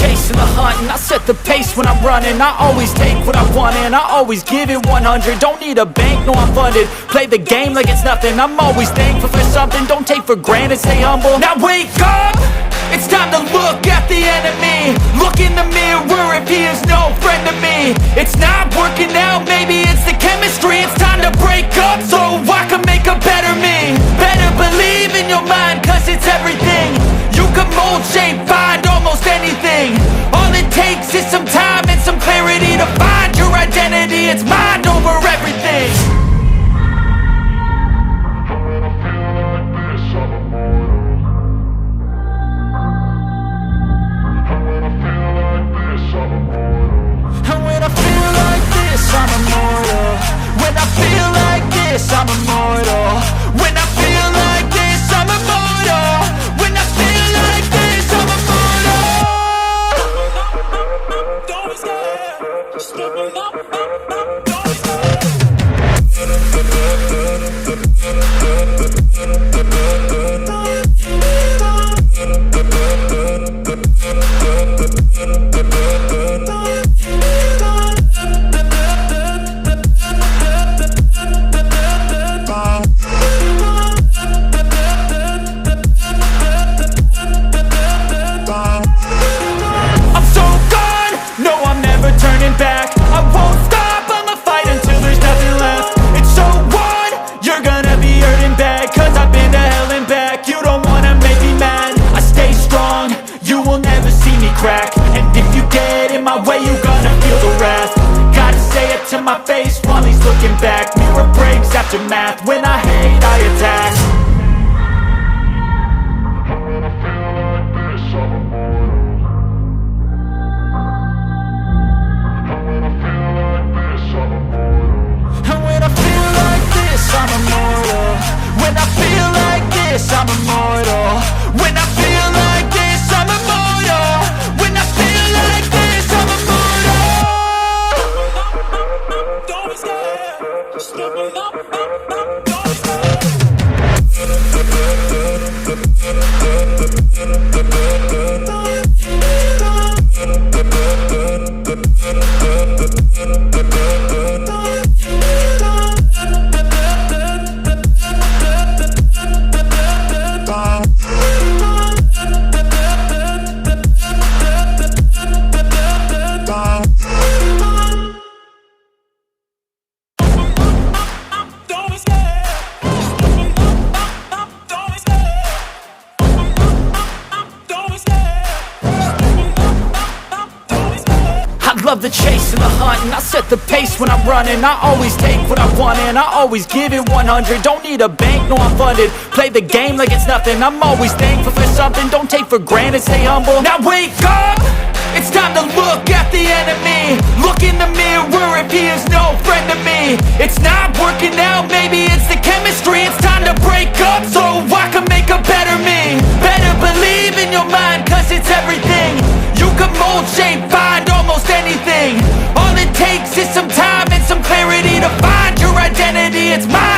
chase and the hunt, and I set the pace when I'm running. I always take what I want and I always give it 100. Don't need a bank, no I'm funded. Play the game like it's nothing. I'm always thankful for something. Don't take for granted, stay humble. Now wake up! It's time to look at the enemy. Look in the mirror if he is no friend to me. It's not working out, maybe it's the chemistry. It's time to break up so I can make a better me. Better believe in your mind, cause it's everything. You can mold, shape, find almost anything. All it takes is some time and some clarity to find your identity. It's mind over everything. I'm immortal. When I feel like this, I'm immortal. When I feel like this, I'm immortal. When I feel like this, I'm immortal. Don't be scared. Just open up. Don't be scared. To my face while he's looking back. Mirror breaks after math. When I hate, I attack. And when I feel like this, I'm immortal. When I feel like this, I'm immortal. When I feel like this, I'm immortal. When I feel like this, I'm immortal. Don't be scared. Just open up. Don't be scared. Love the chase and the hunt, and I set the pace when I'm running. I always take what I want and I always give it 100. Don't need a bank, no I'm funded. Play the game like it's nothing. I'm always thankful for something. Don't take for granted, stay humble. Now wake up! It's time to look at the enemy. Look in the mirror if he is no friend to me. It's not working out, maybe it's the chemistry. It's time to break up so I can make a better me. Better believe in your mind, cause it's everything. You can mold, shape, find almost anything. All it takes is some time and some clarity to find your identity. It's mine.